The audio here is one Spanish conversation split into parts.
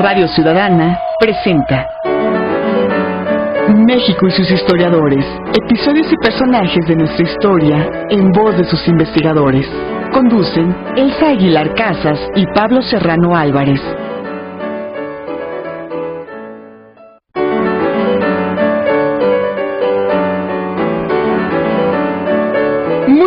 Radio Ciudadana presenta México y sus historiadores, episodios y personajes de nuestra historia en voz de sus investigadores. Conducen Elsa Aguilar Casas y Pablo Serrano Álvarez.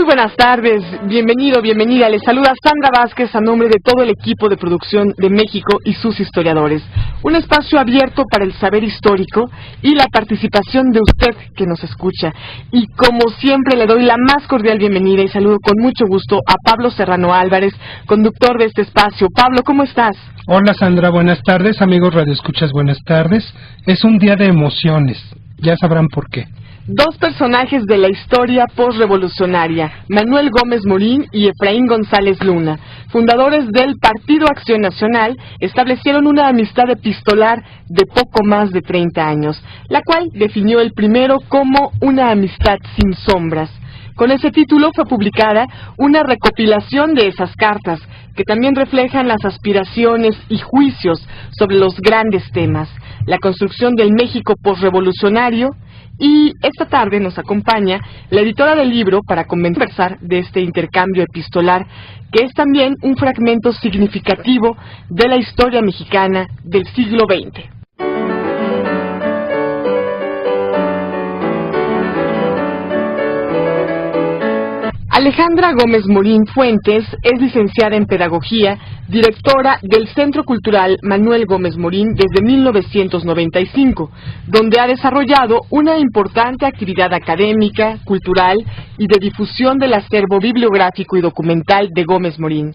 Buenas tardes, bienvenido, bienvenida. Les saluda Sandra Vázquez a nombre de todo el equipo de producción de México y sus historiadores. Un espacio abierto para el saber histórico y la participación de usted que nos escucha. Y como siempre le doy la más cordial bienvenida y saludo con mucho gusto a Pablo Serrano Álvarez, conductor de este espacio. Pablo, ¿cómo estás? Hola Sandra, buenas tardes. Amigos radioescuchas, buenas tardes. Es un día de emociones, ya sabrán por qué. Dos personajes de la historia postrevolucionaria, Manuel Gómez Morín y Efraín González Luna, fundadores del Partido Acción Nacional, establecieron una amistad epistolar de poco más de 30 años, la cual definió el primero como una amistad sin sombras. Con ese título fue publicada una recopilación de esas cartas, que también reflejan las aspiraciones y juicios sobre los grandes temas, la construcción del México postrevolucionario. Y esta tarde nos acompaña la editora del libro para conversar de este intercambio epistolar, que es también un fragmento significativo de la historia mexicana del siglo XX. Alejandra Gómez Morín Fuentes es licenciada en Pedagogía, directora del Centro Cultural Manuel Gómez Morín desde 1995, donde ha desarrollado una importante actividad académica, cultural y de difusión del acervo bibliográfico y documental de Gómez Morín.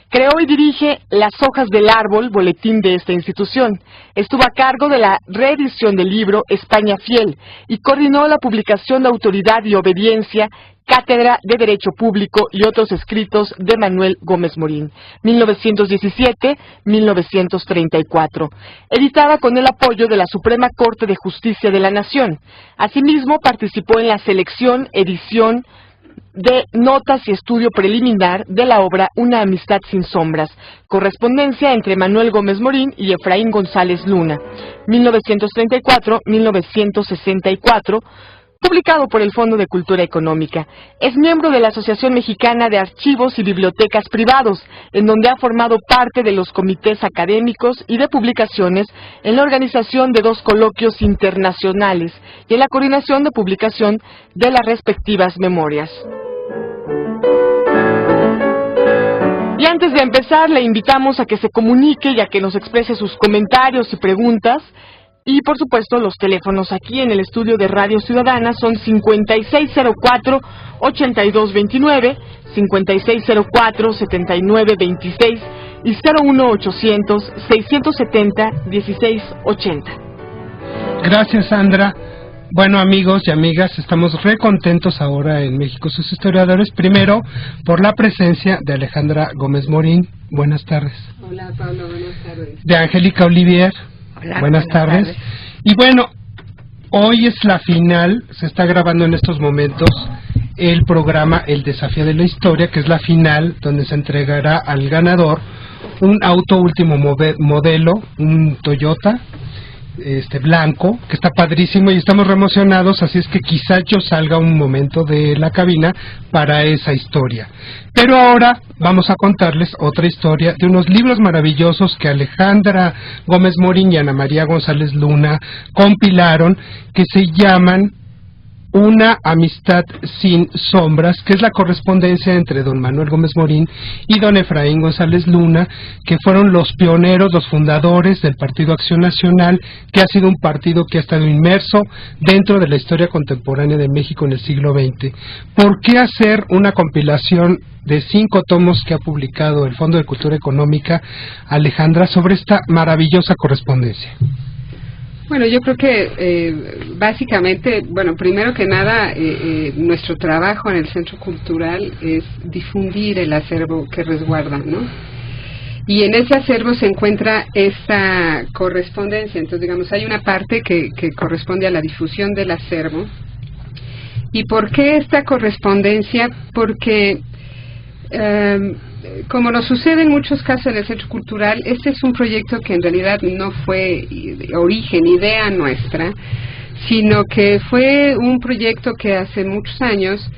Creó y dirige Las Hojas del Árbol, boletín de esta institución. Estuvo a cargo de la reedición del libro España Fiel y coordinó la publicación de Autoridad y Obediencia, Cátedra de Derecho Público y otros escritos de Manuel Gómez Morín, 1917-1934, editada con el apoyo de la Suprema Corte de Justicia de la Nación. Asimismo, participó en la selección, edición de notas y estudio preliminar de la obra Una amistad sin sombras, correspondencia entre Manuel Gómez Morín y Efraín González Luna, 1934-1964, publicado por el Fondo de Cultura Económica. Es miembro de la Asociación Mexicana de Archivos y Bibliotecas Privados, en donde ha formado parte de los comités académicos y de publicaciones en la organización de 2 coloquios internacionales y en la coordinación de publicación de las respectivas memorias. Y antes de empezar, le invitamos a que se comunique y a que nos exprese sus comentarios y preguntas. Y, por supuesto, los teléfonos aquí en el estudio de Radio Ciudadana son 5604-8229, 5604-7926 y 01800-670-1680. Gracias, Sandra. Bueno, amigos y amigas, estamos re contentos ahora en México sus historiadores. Primero, por la presencia de Alejandra Gómez Morín. Buenas tardes. Hola, Pablo. Buenas tardes. De Angélica Olivier. Hola, buenas tardes. Y bueno, hoy es la final, se está grabando en estos momentos el programa El Desafío de la Historia, que es la final donde se entregará al ganador un auto último modelo, un Toyota blanco, que está padrísimo y estamos re emocionados, así es que quizás yo salga un momento de la cabina para esa historia. Pero ahora vamos a contarles otra historia de unos libros maravillosos que Alejandra Gómez Morín y Ana María González Luna compilaron, que se llaman Una amistad sin sombras, que es la correspondencia entre don Manuel Gómez Morín y don Efraín González Luna, que fueron los pioneros, los fundadores del Partido Acción Nacional, que ha sido un partido que ha estado inmerso dentro de la historia contemporánea de México en el siglo XX. ¿Por qué hacer una compilación de 5 tomos que ha publicado el Fondo de Cultura Económica, Alejandra, sobre esta maravillosa correspondencia? Bueno, yo creo que básicamente, bueno, primero que nada, nuestro trabajo en el Centro Cultural es difundir el acervo que resguarda, ¿no? Y en ese acervo se encuentra esta correspondencia. Entonces, digamos, hay una parte que corresponde a la difusión del acervo. ¿Y por qué esta correspondencia? Porque Como nos sucede en muchos casos en el Centro Cultural, este es un proyecto que en realidad no fue idea nuestra, sino que fue un proyecto que hace muchos años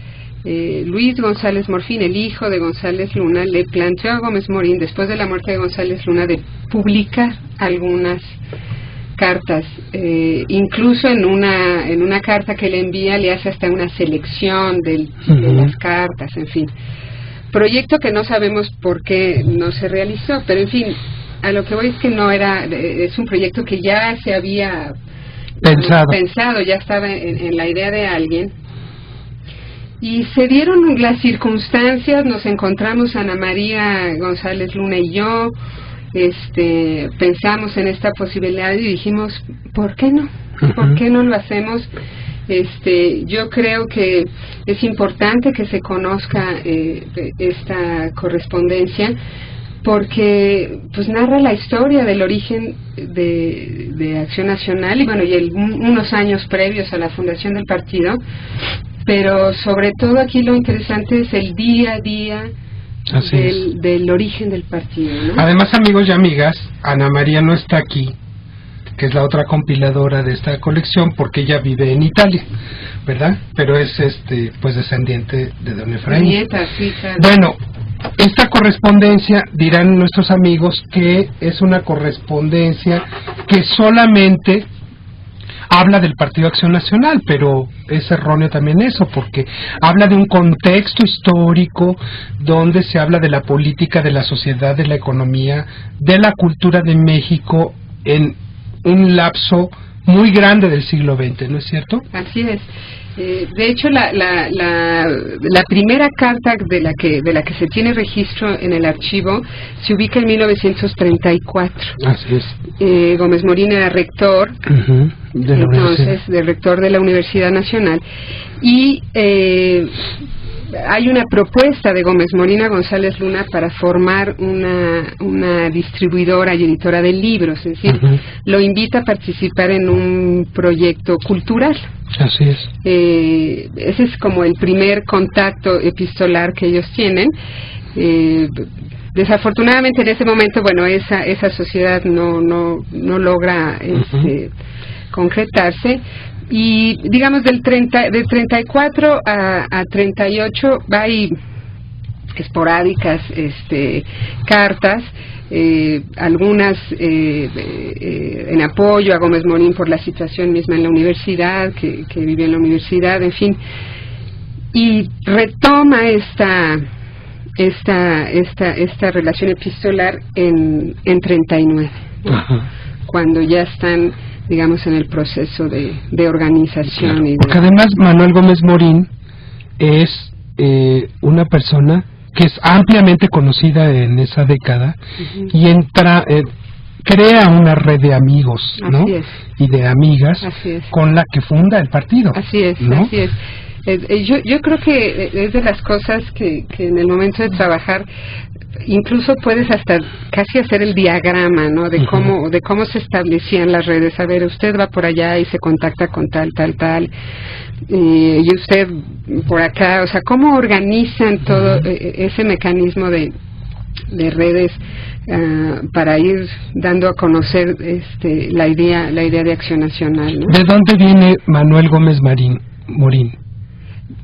Luis González Morfín, el hijo de González Luna, le planteó a Gómez Morín, después de la muerte de González Luna, de publicar algunas cartas. Incluso en una carta que le envía le hace hasta una selección de las cartas, en fin. Proyecto que no sabemos por qué no se realizó, pero en fin, a lo que voy es que es un proyecto que ya se había pensado, ya estaba en la idea de alguien. Y se dieron las circunstancias, nos encontramos Ana María González Luna y yo, pensamos en esta posibilidad y dijimos, ¿por qué no? ¿Por qué no lo hacemos? Yo creo que es importante que se conozca esta correspondencia, porque pues narra la historia del origen de Acción Nacional y bueno, unos años previos a la fundación del partido, pero sobre todo aquí lo interesante es el día a día del origen del partido, ¿no? Además, amigos y amigas, Ana María no está aquí, que es la otra compiladora de esta colección, porque ella vive en Italia, ¿verdad? Pero es pues descendiente de don Efraín. Nieta, sí, claro. Bueno, esta correspondencia, dirán nuestros amigos, que es una correspondencia que solamente habla del Partido Acción Nacional, pero es erróneo también eso, porque habla de un contexto histórico donde se habla de la política, de la sociedad, de la economía, de la cultura de México en un lapso muy grande del siglo XX, ¿no es cierto? Así es. De hecho, la primera carta de la que se tiene registro en el archivo se ubica en 1934. Así es. Gómez Morín era rector, rector de la Universidad Nacional, y hay una propuesta de Gómez Morín a González Luna para formar una distribuidora y editora de libros, es decir, lo invita a participar en un proyecto cultural. Así es. Ese es como el primer contacto epistolar que ellos tienen. Desafortunadamente en ese momento, bueno, esa sociedad no logra concretarse. Y digamos del 34 a 38 hay esporádicas cartas, algunas en apoyo a Gómez Morín por la situación misma en la universidad, que vive en la universidad, en fin, y retoma esta relación epistolar en 39, ¿no? Cuando ya están, digamos, en el proceso de organización. Claro, y porque además Manuel Gómez Morín es una persona que es ampliamente conocida en esa década y crea una red de amigos, ¿no? Y de amigas con la que funda el partido. Así es, ¿no? así es. Yo creo que es de las cosas que en el momento de trabajar incluso puedes hasta casi hacer el diagrama, ¿no? De cómo se establecían las redes. A ver, usted va por allá y se contacta con tal, y usted por acá, o sea, cómo organizan todo ese mecanismo de redes para ir dando a conocer la idea de Acción Nacional, ¿no? ¿De dónde viene Manuel Gómez Morín?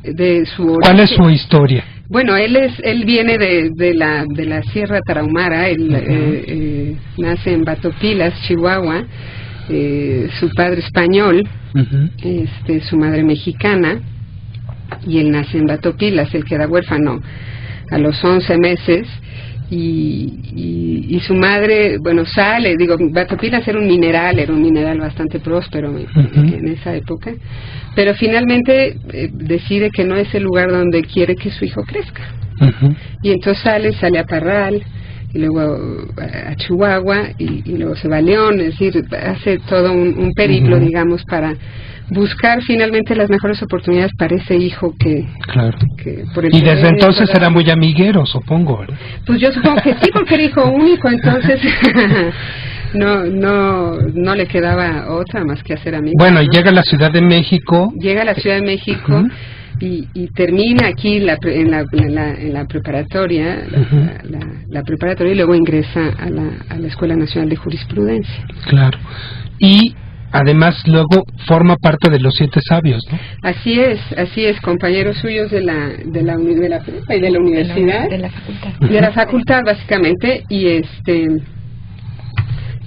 De su origen. ¿Cuál es su historia? Bueno, él viene de la Sierra Tarahumara. Él nace en Batopilas, Chihuahua. Su padre español, su madre mexicana, y él nace en Batopilas. Él queda huérfano a los 11 meses. Y su madre, bueno, sale, Batopilas era un mineral bastante próspero en esa época, pero finalmente decide que no es el lugar donde quiere que su hijo crezca. Y entonces sale a Parral, y luego a Chihuahua, y luego se va a León, es decir, hace todo un periplo, digamos, para buscar finalmente las mejores oportunidades para ese hijo que por el y desde entonces era muy amiguero, supongo, ¿verdad? Pues yo supongo que sí, porque era hijo único, entonces no le quedaba otra más que hacer amigos. Bueno, y llega a la Ciudad de México. y termina aquí en la preparatoria, la preparatoria, y luego ingresa a la Escuela Nacional de Jurisprudencia. Claro. Y además luego forma parte de los 7 sabios, ¿no? Así es, compañeros suyos de la prepa y de la universidad, de la facultad básicamente, y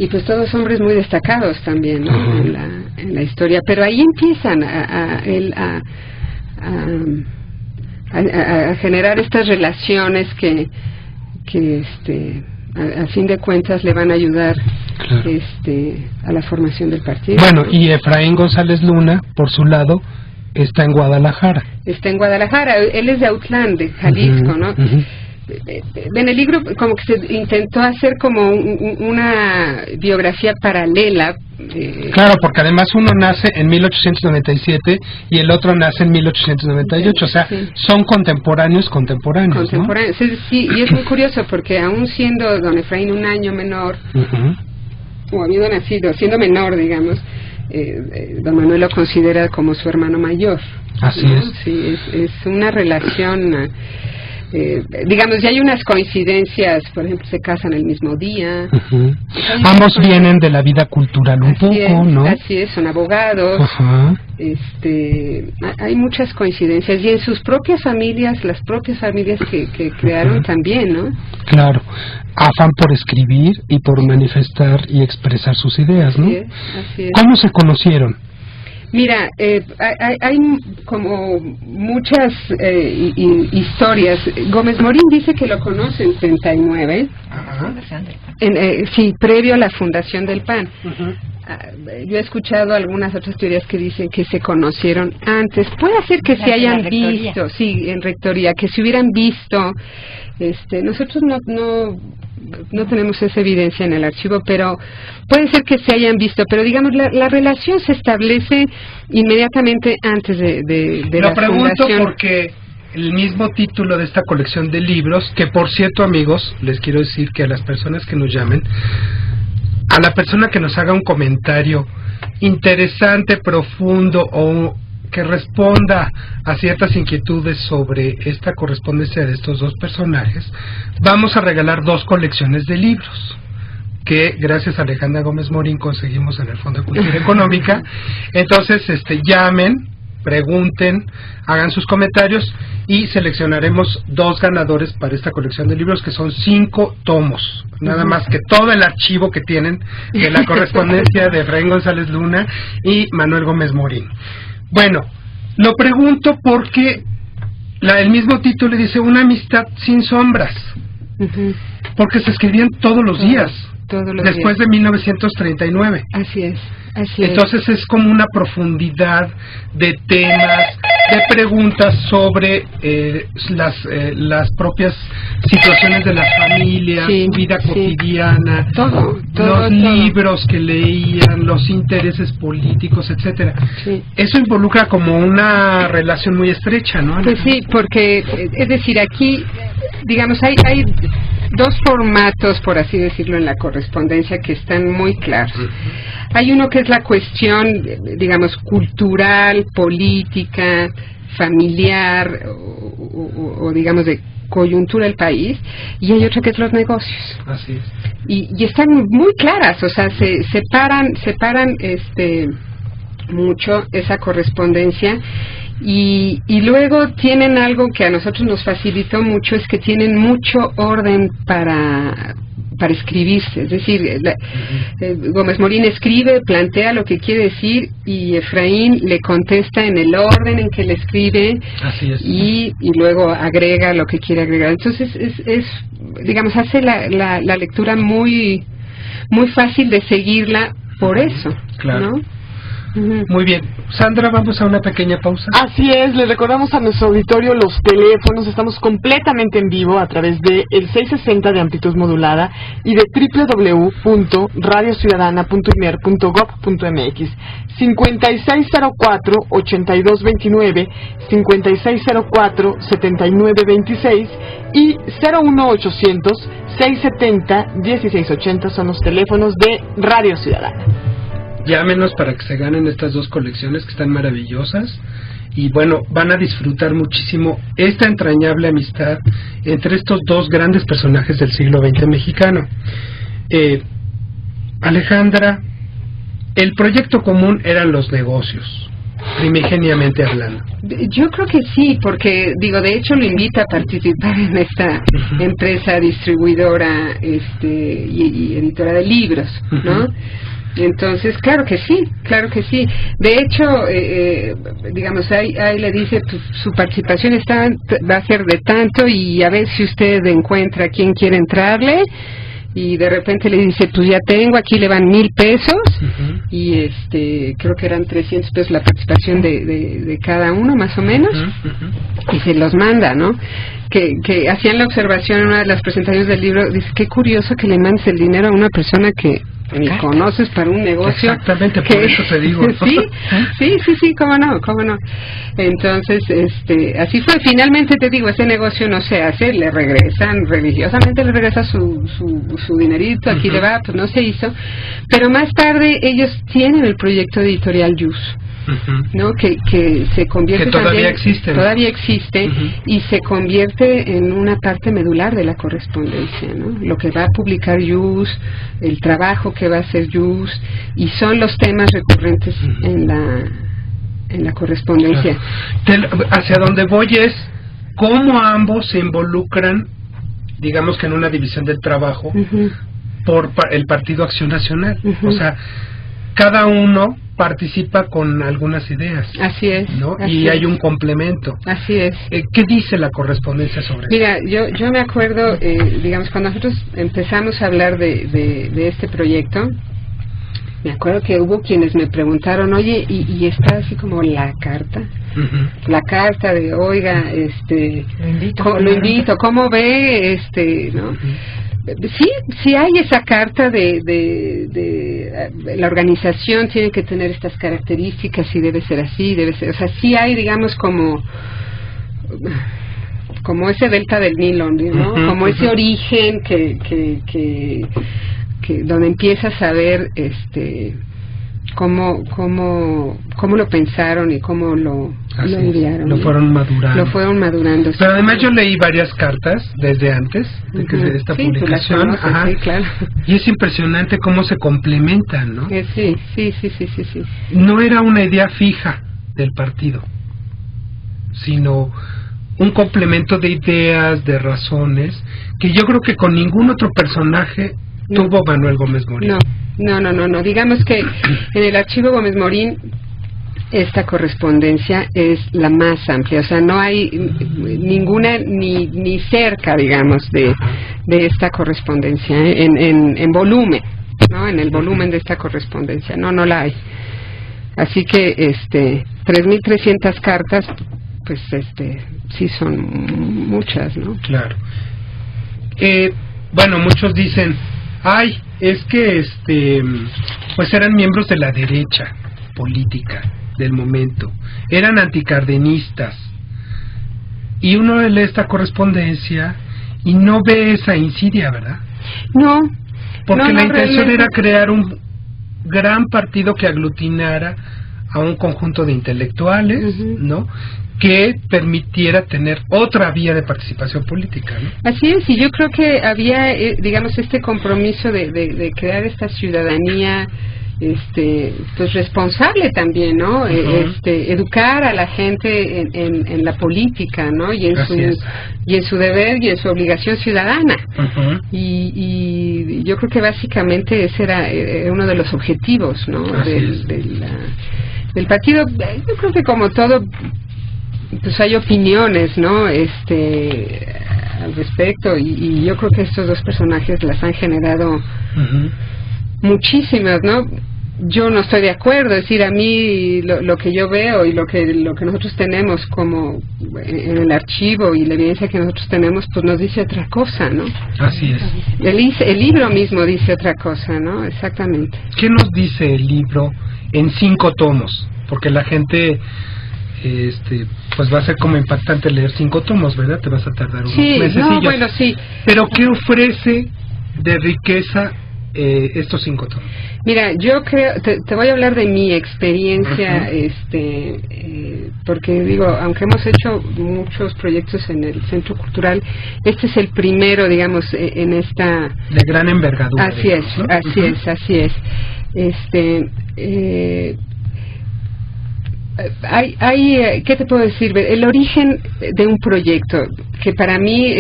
pues todos hombres muy destacados también, ¿no? en la historia, pero ahí empiezan a generar estas relaciones que a fin de cuentas le van a ayudar, claro, a la formación del partido. Bueno, y Efraín González Luna, por su lado, está en Guadalajara. Él es de Autlán, de Jalisco, ¿no? En el libro como que se intentó hacer como una biografía paralela. Claro, porque además uno nace en 1897 y el otro nace en 1898, o sea, sí, son contemporáneos, ¿no? Sí, y es muy curioso porque aún siendo don Efraín un año menor, o habiendo nacido, siendo menor, digamos, don Manuel lo considera como su hermano mayor. Así, ¿no? Es. Sí, es una relación... digamos, ya hay unas coincidencias, por ejemplo, se casan el mismo día. Ambos vienen de la vida cultural un poco, ¿no? Así es, son abogados. Hay muchas coincidencias, y en sus propias familias, las propias familias que crearon también, ¿no? Claro, afán por escribir y por manifestar y expresar sus ideas, ¿no? Así es. ¿Cómo se conocieron? Mira, hay como muchas historias. Gómez Morín dice que lo conoce en 39, sí, previo a la fundación del PAN. Yo he escuchado algunas otras teorías que dicen que se conocieron antes. Puede ser que se hayan visto, sí, en rectoría, que se hubieran visto. Nosotros no tenemos esa evidencia en el archivo, pero puede ser que se hayan visto, pero digamos la relación se establece inmediatamente antes de la fundación. Lo pregunto porque el mismo título de esta colección de libros, que por cierto, amigos, les quiero decir que a las personas que nos llamen, a la persona que nos haga un comentario interesante, profundo o que responda a ciertas inquietudes sobre esta correspondencia de estos dos personajes, vamos a regalar 2 colecciones de libros que gracias a Alejandra Gómez Morín conseguimos en el Fondo de Cultura Económica. Entonces, llamen, pregunten, hagan sus comentarios y seleccionaremos 2 ganadores para esta colección de libros, que son 5 tomos, nada más que todo el archivo que tienen de la correspondencia de Efraín González Luna y Manuel Gómez Morín. Bueno, lo pregunto porque el mismo título dice una amistad sin sombras, porque se escribían todos los días, después de 1939. Así es. Entonces es como una profundidad de temas, de preguntas sobre las propias situaciones de la familia, su vida cotidiana, los libros que leían, los intereses políticos, etcétera. Eso involucra como una relación muy estrecha, ¿no? Pues sí, porque es decir, aquí digamos hay 2 formatos, por así decirlo, en la correspondencia que están muy claros. Hay uno que es la cuestión, digamos, cultural, política, familiar o digamos de coyuntura del país, y hay otra que es los negocios. Así es. Y están muy claras, o sea, se separan mucho esa correspondencia. Y luego tienen algo que a nosotros nos facilitó mucho, es que tienen mucho orden para escribirse, es decir, Gómez Morín escribe, plantea lo que quiere decir y Efraín le contesta en el orden en que le escribe. Así es. Y luego agrega lo que quiere agregar. Entonces es digamos, hace la lectura muy fácil de seguirla por eso, claro, ¿no? Muy bien, Sandra, vamos a una pequeña pausa. Así es, les recordamos a nuestro auditorio los teléfonos. Estamos completamente en vivo a través de el 660 de amplitud modulada y de www.radiociudadana.imer.gov.mx, 5604-8229, 5604-7926 y 01800-670-1680 son los teléfonos de Radio Ciudadana. Llámenos para que se ganen estas 2 colecciones que están maravillosas y bueno, van a disfrutar muchísimo esta entrañable amistad entre estos dos grandes personajes del siglo XX mexicano. Alejandra, el proyecto común eran los negocios, primigeniamente hablando. Yo creo que sí, porque digo, de hecho lo invita a participar en esta empresa distribuidora y editora de libros, ¿no? Entonces, claro que sí, claro que sí. De hecho, digamos, ahí le dice, su participación va a ser de tanto, y a ver si usted encuentra quién quiere entrarle. Y de repente le dice, pues ya tengo, aquí le van 1,000 pesos, y creo que eran 300 pesos la participación de cada uno, más o menos, y se los manda, ¿no? Que hacían la observación en una de las presentaciones del libro, dice, qué curioso que le mandes el dinero a una persona que ni conoces para un negocio. Exactamente, por eso te digo, ¿no? sí, cómo no. Entonces, así fue. Finalmente, te digo, ese negocio no se hace, le regresan, religiosamente le regresa su dinerito, aquí le va, pues no se hizo. Pero más tarde ellos tienen el proyecto editorial Yus, ¿no? Que se convierte que todavía también, todavía existe, y se convierte en una parte medular de la correspondencia, ¿no? Lo que va a publicar Yus, el trabajo que va a hacer Yus, y son los temas recurrentes en la correspondencia. Hacia donde voy es cómo ambos se involucran, digamos que en una división del trabajo por el Partido Acción Nacional. O sea, cada uno participa con algunas ideas. Así es. ¿No? Y hay un complemento. Así es. ¿Qué dice la correspondencia sobre eso? Mira, yo me acuerdo, digamos, cuando nosotros empezamos a hablar de este proyecto, me acuerdo que hubo quienes me preguntaron, oye, y está así como la carta, la carta de, oiga, lo invito, ¿cómo ve, ¿no? Sí hay esa carta de la organización tiene que tener estas características y debe ser así, o sea, sí hay, digamos, como ese delta del Nilo, ¿no? Como ese origen que donde empiezas a ver cómo lo pensaron y cómo lo enviaron. Lo fueron madurando. Pero además yo leí varias cartas desde antes de que de esta publicación. Sí, claro. Y es impresionante cómo se complementan, ¿no? Sí. No era una idea fija del partido, sino un complemento de ideas, de razones, que yo creo que con ningún otro personaje tuvo Manuel Gómez Morín. No. Digamos que en el archivo Gómez Morín esta correspondencia es la más amplia, o sea, no hay ninguna ni cerca, digamos, de esta correspondencia en volumen, ¿no? En el volumen de esta correspondencia, no la hay. Así que 3.300 cartas, pues sí son muchas, ¿no? Claro. Bueno, muchos dicen, es que pues eran miembros de la derecha política del momento, eran anticardenistas, y uno lee esta correspondencia y no ve esa insidia, ¿verdad? No, porque la intención realmente era crear un gran partido que aglutinara a un conjunto de intelectuales, ¿no?, que permitiera tener otra vía de participación política, ¿no? Así es, y yo creo que había, digamos, este compromiso de crear esta ciudadanía, pues responsable también, ¿no? Educar a la gente en la política, ¿no? Y en su deber y en su obligación ciudadana. Y yo creo que básicamente ese era uno de los objetivos, ¿no? Del partido. Yo creo que como todo, pues hay opiniones, ¿no? Al respecto, y yo creo que estos dos personajes las han generado muchísimas, ¿no? Yo no estoy de acuerdo, es decir, a mí lo que yo veo y lo que nosotros tenemos como en el archivo y la evidencia que nosotros tenemos, pues nos dice otra cosa, ¿no? Así es. El libro mismo dice otra cosa, ¿no? Exactamente. ¿Qué nos dice el libro en 5 tomos? Porque la gente pues va a ser como impactante leer 5 tomos, ¿verdad? Te vas a tardar unos mesecillos. Sí. Pero ¿qué ofrece de riqueza estos 5 tomos? Mira, yo creo, te voy a hablar de mi experiencia, porque digo, aunque hemos hecho muchos proyectos en el Centro Cultural, este es el primero, digamos, en esta... De gran envergadura. Así es, ¿no? Así es. ¿Qué te puedo decir? El origen de un proyecto, que para mí...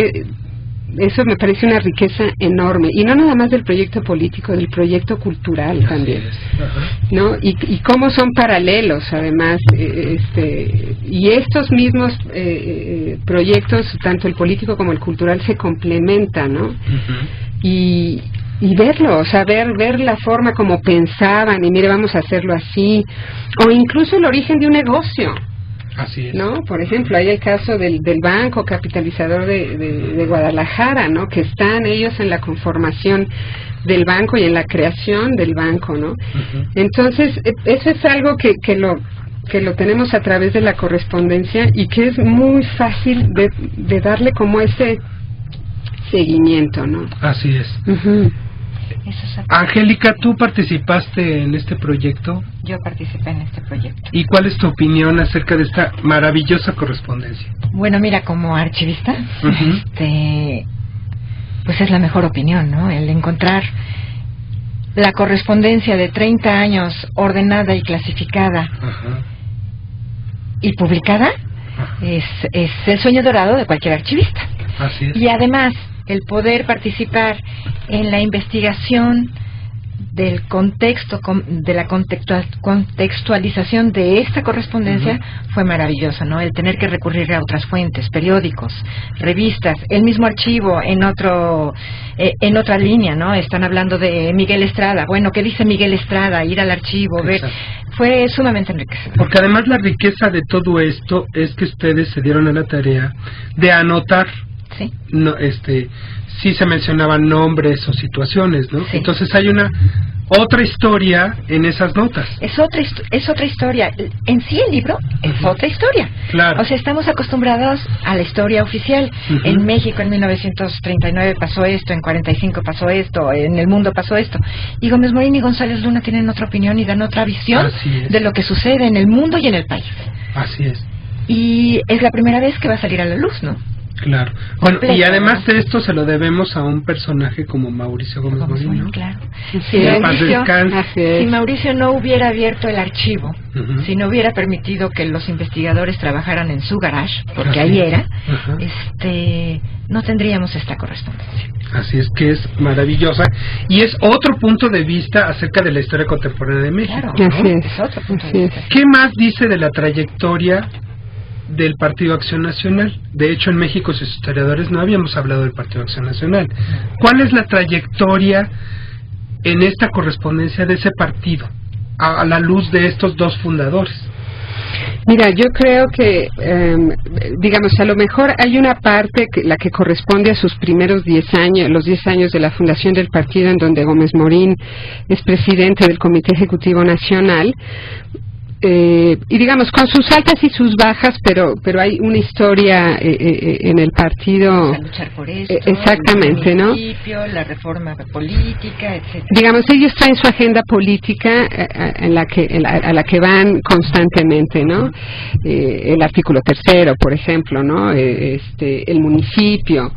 eso me parece una riqueza enorme, y no nada más del proyecto político, del proyecto cultural también, ¿no? Y cómo son paralelos, además, y estos mismos proyectos, tanto el político como el cultural, se complementan, ¿no? Y verlo, o sea, ver la forma como pensaban, y mire, vamos a hacerlo así, o incluso el origen de un negocio. Así es. ¿No? Por ejemplo, hay el caso del Banco Capitalizador de Guadalajara, ¿no? Que están ellos en la conformación del banco y en la creación del banco, ¿no? Entonces, eso es algo que lo tenemos a través de la correspondencia, y que es muy fácil de darle como ese seguimiento, ¿no? Así es. Angélica, ¿tú participaste en este proyecto? Yo participé en este proyecto. ¿Y cuál es tu opinión acerca de esta maravillosa correspondencia? Bueno, mira, como archivista, pues es la mejor opinión, ¿no? El encontrar la correspondencia de 30 años ordenada y clasificada y publicada es el sueño dorado de cualquier archivista. Así es. Y además, el poder participar en la investigación del contexto, de la contextualización de esta correspondencia fue maravilloso, ¿no? El tener que recurrir a otras fuentes, periódicos, revistas, el mismo archivo en otra línea, ¿no? Están hablando de Miguel Estrada. Bueno, ¿qué dice Miguel Estrada? Ir al archivo, ver. Fue sumamente enriquecedor. Porque además la riqueza de todo esto es que ustedes se dieron a la tarea de anotar. Sí. No, sí se mencionaban nombres o situaciones, ¿no? Sí. Entonces hay otra historia en esas notas. Es otra historia. En sí el libro es otra historia. Claro. O sea, estamos acostumbrados a la historia oficial. En México en 1939 pasó esto, en 45 pasó esto, en el mundo pasó esto. Y Gómez Morín y González Luna tienen otra opinión y dan otra visión de lo que sucede en el mundo y en el país. Así es. Y es la primera vez que va a salir a la luz, ¿no? Claro. Bueno, y además de esto se lo debemos a un personaje como Mauricio Gómez Morín, ¿no? Claro. Si Mauricio no hubiera abierto el archivo, si no hubiera permitido que los investigadores trabajaran en su garage, porque ahí era, no tendríamos esta correspondencia. Así es, que es maravillosa, y es otro punto de vista acerca de la historia contemporánea de México. Claro, ¿no? Es otro punto de vista. ¿Qué más dice de la trayectoria del Partido Acción Nacional? De hecho, en México, sus historiadores no habíamos hablado del Partido Acción Nacional. ¿Cuál es la trayectoria en esta correspondencia de ese partido a la luz de estos dos fundadores? Mira, yo creo que, digamos, a lo mejor hay una parte, la que corresponde a sus primeros 10 años, los 10 años de la fundación del partido, en donde Gómez Morín es presidente del Comité Ejecutivo Nacional. Y digamos, con sus altas y sus bajas, pero hay una historia en el partido. Vamos a luchar por esto, exactamente, ¿no? La reforma política, etcétera. Digamos, ellos traen su agenda política a la que van constantemente, ¿no? El artículo 3º, por ejemplo, ¿no? El municipio,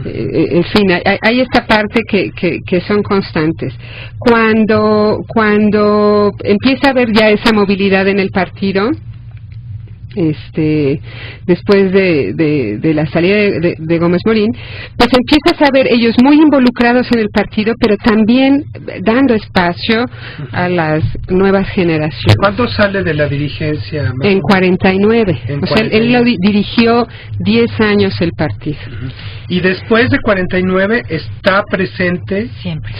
en fin, hay esta parte que son constantes. Cuando empieza a haber ya esa movilidad en el partido, después de la salida de Gómez Morín, pues empiezas a ver ellos muy involucrados en el partido, pero también dando espacio a las nuevas generaciones. ¿Cuándo sale de la dirigencia? En 49. O sea, él lo dirigió 10 años el partido. Y después de 49 está presente,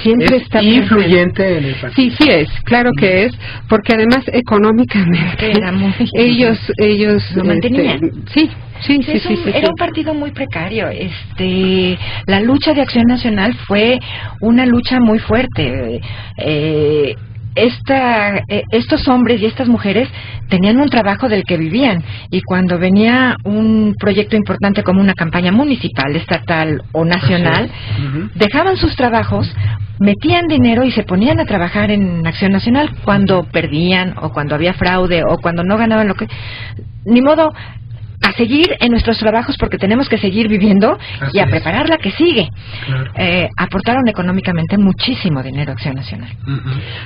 siempre está influyente en el partido. Sí es, claro que es, porque además económicamente ellos lo mantenían. Sí. Era un partido muy precario. La lucha de Acción Nacional fue una lucha muy fuerte. Estos hombres y estas mujeres tenían un trabajo del que vivían, y cuando venía un proyecto importante como una campaña municipal, estatal o nacional, dejaban sus trabajos metían dinero y se ponían a trabajar en Acción Nacional cuando perdían o cuando había fraude o cuando no ganaban lo que... Ni modo, a seguir en nuestros trabajos porque tenemos que seguir viviendo. Así y a preparar la que sigue. Claro. Aportaron económicamente muchísimo dinero a Acción Nacional.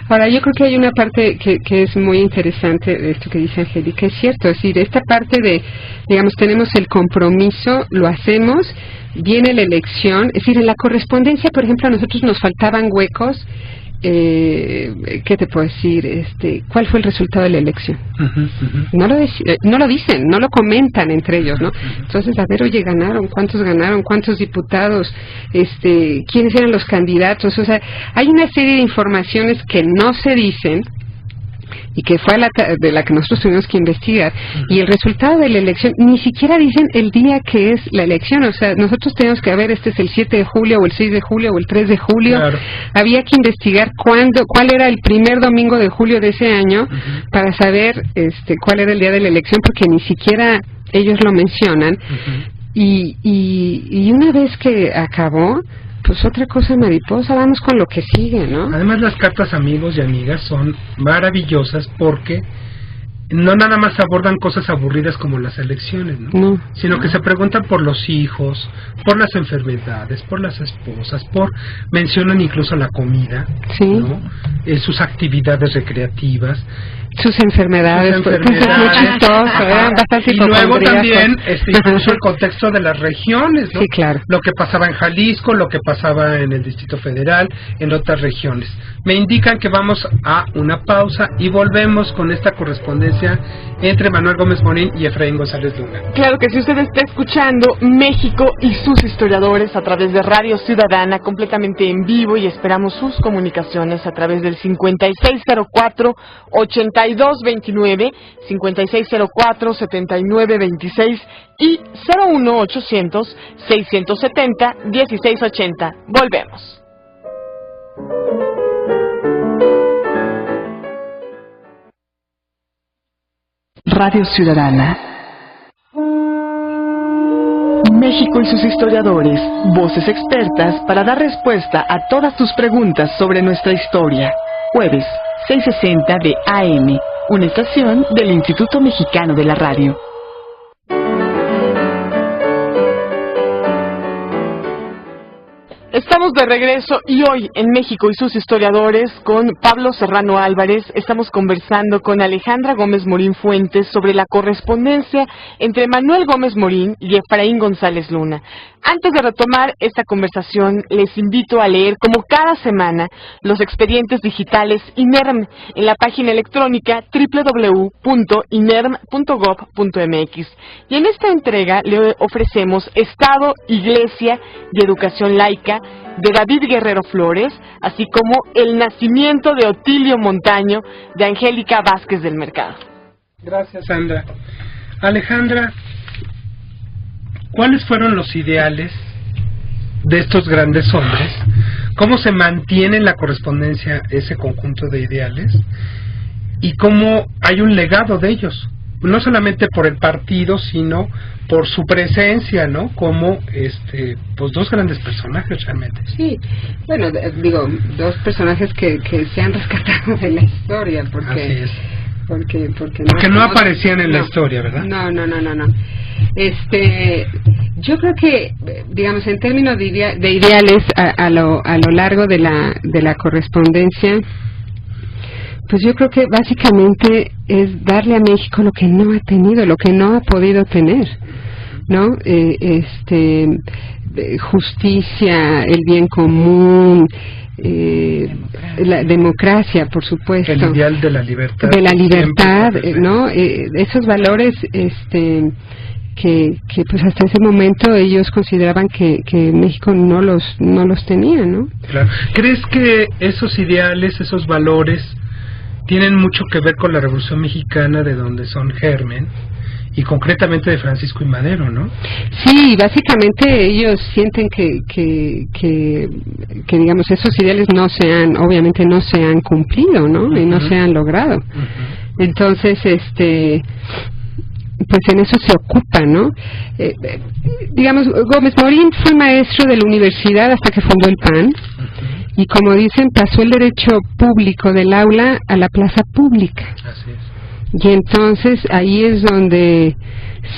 Ahora, yo creo que hay una parte que es muy interesante de esto que dice Angélica, es cierto, es decir, esta parte de, digamos, tenemos el compromiso, lo hacemos, viene la elección, es decir, en la correspondencia, por ejemplo, a nosotros nos faltaban huecos. ¿Qué te puedo decir? ¿Cuál fue el resultado de la elección? No lo dicen, no lo comentan entre ellos, ¿no? Entonces, a ver, oye, ganaron, cuántos diputados, quiénes eran los candidatos, o sea, hay una serie de informaciones que no se dicen y que fue de la que nosotros tuvimos que investigar, y el resultado de la elección, ni siquiera dicen el día que es la elección, o sea, nosotros tenemos que ver, este es el 7 de julio, o el 6 de julio, o el 3 de julio, claro. Había que investigar cuál era el primer domingo de julio de ese año, para saber cuál era el día de la elección, porque ni siquiera ellos lo mencionan, y una vez que acabó, pues otra cosa mariposa, vamos con lo que sigue, ¿no? Además, las cartas amigos y amigas son maravillosas porque no nada más abordan cosas aburridas como las elecciones, ¿no? Sino que se preguntan por los hijos, por las enfermedades, por las esposas, mencionan incluso la comida, ¿sí? ¿No? Sus actividades recreativas, sus enfermedades, muy chistoso, eran bastante. Y luego también incluso el contexto de las regiones, ¿no? Sí, claro. Lo que pasaba en Jalisco, lo que pasaba en el Distrito Federal, en otras regiones. Me indican que vamos a una pausa y volvemos con esta correspondencia entre Manuel Gómez Morín y Efraín González Luna. Claro que si usted está escuchando México y sus historiadores a través de Radio Ciudadana, completamente en vivo, y esperamos sus comunicaciones a través del 5604-8229, 5604-7926 y 01800-670-1680. Volvemos. Radio Ciudadana. México y sus historiadores, voces expertas para dar respuesta a todas tus preguntas sobre nuestra historia. Jueves, 6:60 de AM, una estación del Instituto Mexicano de la Radio. Estamos de regreso y hoy en México y sus historiadores con Pablo Serrano Álvarez estamos conversando con Alejandra Gómez Morín Fuentes sobre la correspondencia entre Manuel Gómez Morín y Efraín González Luna. Antes de retomar esta conversación, les invito a leer como cada semana los expedientes digitales INERM en la página electrónica www.inerm.gov.mx. Y en esta entrega le ofrecemos Estado, Iglesia y Educación Laica de David Guerrero Flores, así como El nacimiento de Otilio Montaño de Angélica Vázquez del Mercado. Gracias, Sandra. Alejandra, ¿cuáles fueron los ideales de estos grandes hombres? ¿Cómo se mantiene en la correspondencia ese conjunto de ideales? ¿Y cómo hay un legado de ellos? No solamente por el partido, sino por su presencia, ¿no? Como pues dos grandes personajes realmente. Sí, bueno, digo, dos personajes que se han rescatado de la historia, porque así es. Porque no aparecían en la historia, ¿verdad? No. Yo creo que, digamos, en términos de ideales a lo largo de la correspondencia, pues yo creo que básicamente es darle a México lo que no ha tenido, lo que no ha podido tener, ¿no? Justicia, el bien común, la democracia, por supuesto. El ideal de la libertad. De la libertad, ¿no? Esos valores, que pues hasta ese momento ellos consideraban que México no los tenía, ¿no? Claro. ¿Crees que esos ideales, esos valores tienen mucho que ver con la Revolución Mexicana, de donde son germen, y concretamente de Francisco I. Madero, ¿no? Sí, básicamente ellos sienten que digamos, esos ideales obviamente no se han cumplido, ¿no? Y no se han logrado. Entonces, pues en eso se ocupa, ¿no? Digamos, Gómez Morín fue maestro de la universidad hasta que fundó el PAN, y como dicen, pasó el derecho público del aula a la plaza pública. Así es. Y entonces ahí es donde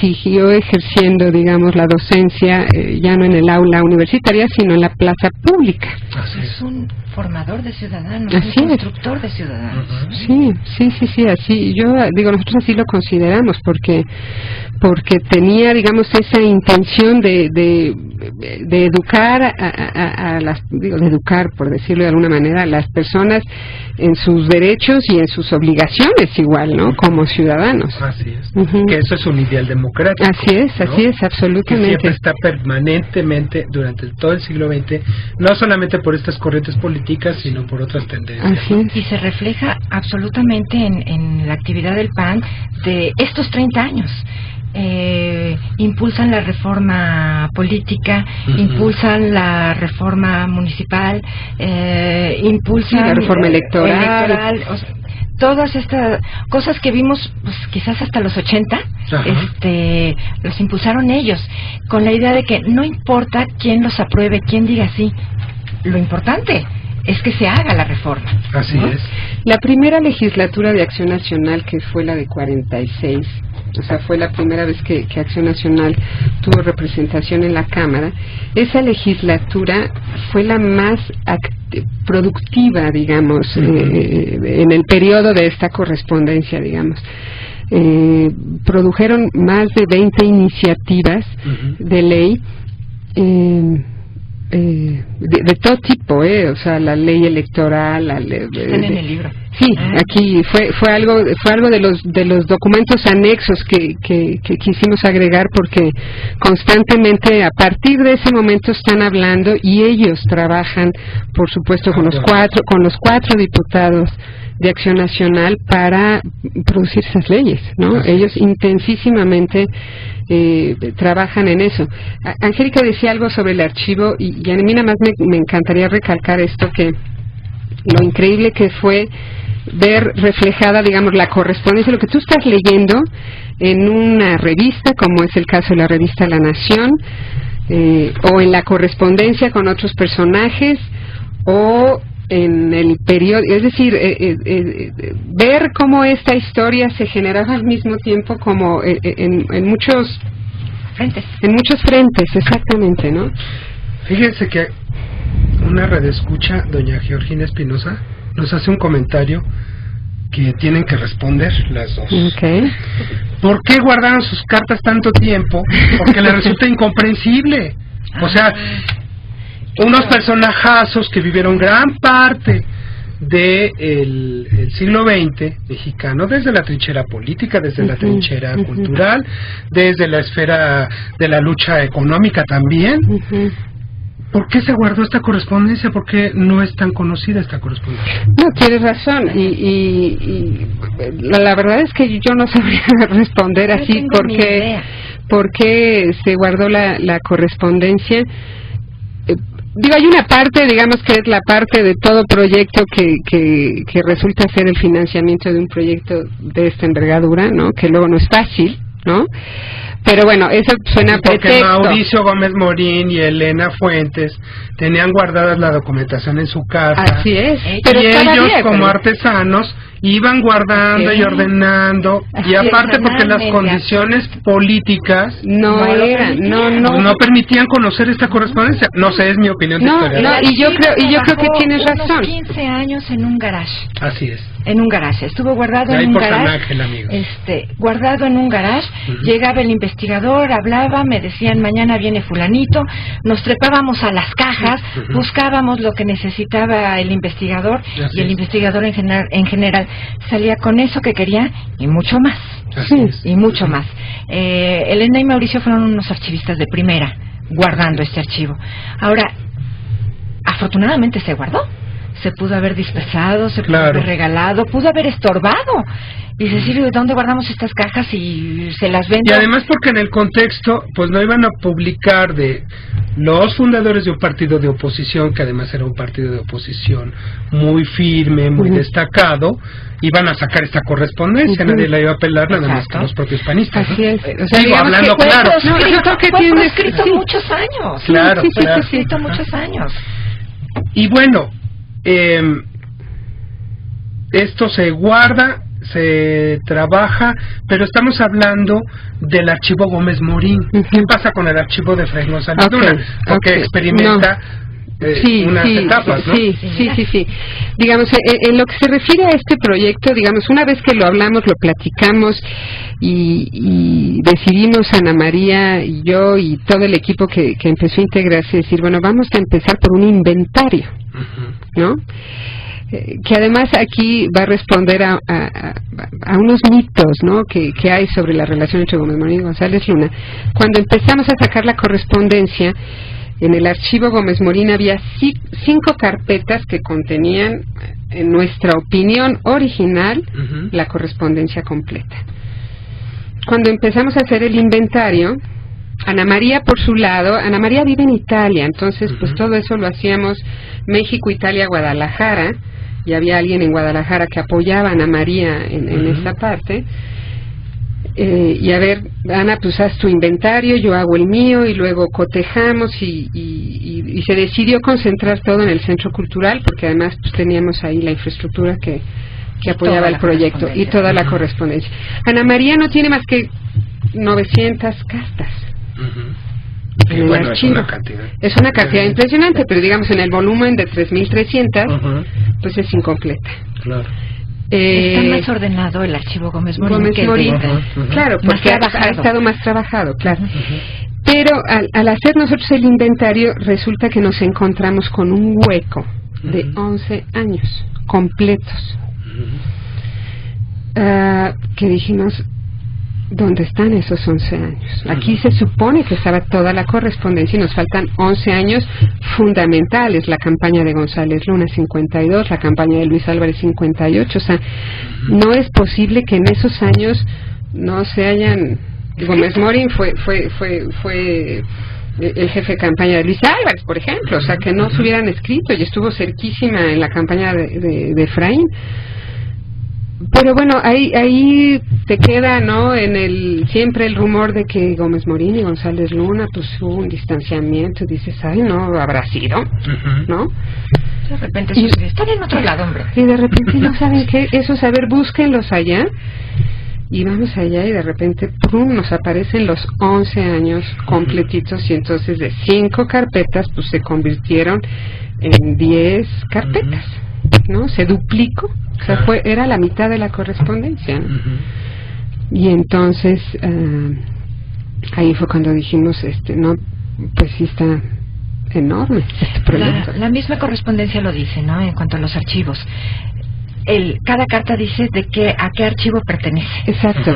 siguió ejerciendo, digamos, la docencia, ya no en el aula universitaria, sino en la plaza pública. Así Es un formador de ciudadanos, Así un es. constructor de ciudadanos. Sí, así, yo digo, nosotros así lo consideramos, porque tenía, digamos, esa intención de educar a las, digo, de educar, por decirlo de alguna manera, a las personas en sus derechos y en sus obligaciones igual, ¿no? Como ciudadanos. Así es. Ujú. Que eso es un ideal democrático. Así es, ¿no? absolutamente. Que siempre está permanentemente durante todo el siglo XX, no solamente por estas corrientes políticas, sino por otras tendencias. Así es. Y se refleja absolutamente en la actividad del PAN de estos 30 años. Impulsan la reforma política, impulsan la reforma municipal, impulsan la reforma electoral. o sea, todas estas cosas que vimos, pues, quizás hasta los 80, los impulsaron ellos, con la idea de que no importa quién los apruebe, quién diga sí, lo importante es que se haga la reforma. Así ¿no? es. La primera legislatura de Acción Nacional, que fue la de 46, o sea, fue la primera vez que Acción Nacional tuvo representación en la Cámara, esa legislatura fue la más productiva, digamos, en el periodo de esta correspondencia, digamos. Produjeron más de 20 iniciativas de ley, de todo tipo, o sea, la ley electoral, la ley, Están en el libro. Sí, aquí fue algo de los documentos anexos que quisimos agregar, porque constantemente a partir de ese momento están hablando, y ellos trabajan, por supuesto, con los cuatro diputados de Acción Nacional para producir esas leyes, ¿no? Ellos intensísimamente trabajan en eso. Angélica decía algo sobre el archivo, y a mí nada más me encantaría recalcar esto, que lo increíble que fue ver reflejada, digamos, la correspondencia, lo que tú estás leyendo en una revista, como es el caso de la revista La Nación, o en la correspondencia con otros personajes, o en el periódico, es decir, ver cómo esta historia se generaba al mismo tiempo como en muchos frentes, exactamente, ¿no? Fíjense que una redescucha, doña Georgina Espinosa, nos hace un comentario que tienen que responder las dos. Okay. ¿Por qué guardaron sus cartas tanto tiempo? Porque les resulta incomprensible. O sea, unos personajazos que vivieron gran parte del siglo XX mexicano, desde la trinchera política, desde la trinchera cultural, desde la esfera de la lucha económica también. ¿Por qué se guardó esta correspondencia? ¿Por qué no es tan conocida esta correspondencia? No, tienes razón, y la verdad es que yo no sabría responder así por qué se guardó la correspondencia. Digo, hay una parte, digamos, que es la parte de todo proyecto que resulta ser el financiamiento de un proyecto de esta envergadura, ¿no? Que luego no es fácil, ¿no? Pero bueno, eso suena porque pretexto. Mauricio Gómez Morín y Elena Fuentes tenían guardadas la documentación en su casa. Así es. Pero y ellos, como artesanos, iban guardando y ordenando. Así y aparte porque las condiciones políticas no permitían conocer esta correspondencia. No sé, es mi opinión de historiador. No, y yo creo que tienes razón. 15 años en un garage. Así es. En un garage. Estuvo guardado en un garage. Guardado en un garage. Llegaba el investigador, hablaba, me decían mañana viene fulanito, nos trepábamos a las cajas, buscábamos lo que necesitaba el investigador, y el investigador en general salía con eso que quería y mucho más. Y mucho más. Elena y Mauricio fueron unos archivistas de primera, guardando este archivo. Ahora, afortunadamente se guardó. Se pudo haber dispersado, se pudo haber regalado, pudo haber estorbado. Y decir, ¿dónde guardamos estas cajas y se las venden? Y además porque en el contexto, pues no iban a publicar de los fundadores de un partido de oposición, que además era un partido de oposición muy firme, muy destacado, iban a sacar esta correspondencia, nadie la iba a apelar, nada más que los propios panistas. Así es. O sea, digo, hablando claro. Fue escrito muchos años. Claro, fue escrito muchos años. Y bueno, esto se guarda, se trabaja, pero estamos hablando del archivo Gómez Morín. ¿Qué pasa con el archivo de Efraín González Luna? Porque experimenta unas etapas, ¿no? Sí. Digamos, en lo que se refiere a este proyecto, digamos, una vez que lo hablamos, lo platicamos y decidimos, Ana María y yo y todo el equipo que empezó a integrarse, decir, bueno, vamos a empezar por un inventario, ¿no? Que además aquí va a responder a unos mitos, ¿no?, que hay sobre la relación entre Gómez Morín y González Luna. Cuando empezamos a sacar la correspondencia, en el archivo Gómez Morín había 5 carpetas que contenían, en nuestra opinión original, la correspondencia completa. Cuando empezamos a hacer el inventario, Ana María, por su lado, Ana María vive en Italia, entonces pues todo eso lo hacíamos México, Italia, Guadalajara, y había alguien en Guadalajara que apoyaba a Ana María en esta parte. Y a ver, Ana, pues haz tu inventario, yo hago el mío, y luego cotejamos y se decidió concentrar todo en el Centro Cultural, porque además pues teníamos ahí la infraestructura que apoyaba el proyecto y toda la correspondencia. Ana María no tiene más que 900 cartas. En el archivo. Es una cantidad impresionante, pero digamos en el volumen de 3.300, pues es incompleta. Claro. Está más ordenado el archivo Gómez Morín que el de claro, porque ha estado más trabajado, claro. Pero al hacer nosotros el inventario, resulta que nos encontramos con un hueco de 11 años completos. Que dijimos, ¿dónde están esos 11 años? Aquí se supone que estaba toda la correspondencia y nos faltan 11 años fundamentales. La campaña de González Luna 52, la campaña de Luis Álvarez 58. O sea, no es posible que en esos años no se hayan... Gómez Morín fue el jefe de campaña de Luis Álvarez, por ejemplo. O sea, que no se hubieran escrito, y estuvo cerquísima en la campaña de Efraín. Pero bueno, ahí te queda, ¿no?, siempre el rumor de que Gómez Morín y González Luna, pues hubo un distanciamiento, dices, ay, no, habrá sido, ¿no? De repente están en otro lado, hombre. Y de repente, ¿no saben qué? Eso, saber, búsquenlos allá, y vamos allá, y de repente, ¡pum!, nos aparecen los 11 años completitos, y entonces de 5 carpetas, pues se convirtieron en 10 carpetas, ¿no? Se duplicó. O sea, era la mitad de la correspondencia, ¿no? Y entonces ahí fue cuando dijimos, no, pues sí está enorme este proyecto. La misma correspondencia lo dice, ¿no?, en cuanto a los archivos. Cada carta dice a qué archivo pertenece. Exacto.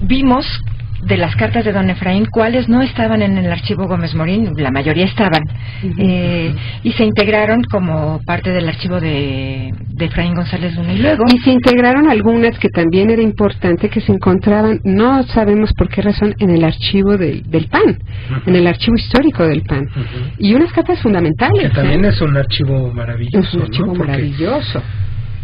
Vimos de las cartas de don Efraín cuáles no estaban en el archivo Gómez Morín, la mayoría estaban, y se integraron como parte del archivo de Efraín González Luna. Y se integraron algunas que también era importante, que se encontraban, no sabemos por qué razón, en el archivo del PAN, en el archivo histórico del PAN, y unas cartas fundamentales. Que también es un archivo maravilloso. Es un archivo maravilloso.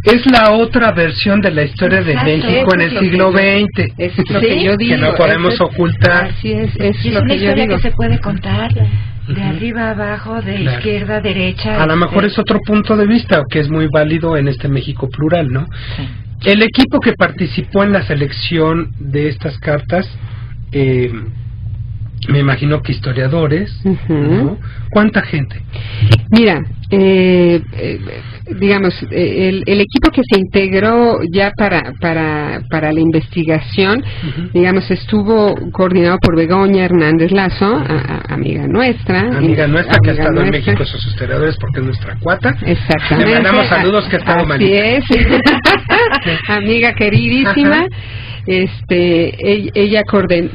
Es la otra versión de la historia de México en el siglo XX. Es lo que yo digo. Que no podemos ocultar. Así es lo que yo digo. Es una historia que se puede contar de arriba a abajo, de izquierda a derecha. A lo mejor es otro punto de vista que es muy válido en este México plural, ¿no? Sí. El equipo que participó en la selección de estas cartas, me imagino que historiadores, ¿no? ¿Cuánta gente? Mira, digamos, el equipo que se integró ya para la investigación, digamos, estuvo coordinado por Begoña Hernández Lazo, amiga nuestra. Amiga nuestra que ha estado en México, sus historiadores, porque es nuestra cuata. Exactamente. Le mandamos saludos, que ha estado malita. Así es. Amiga queridísima. Ella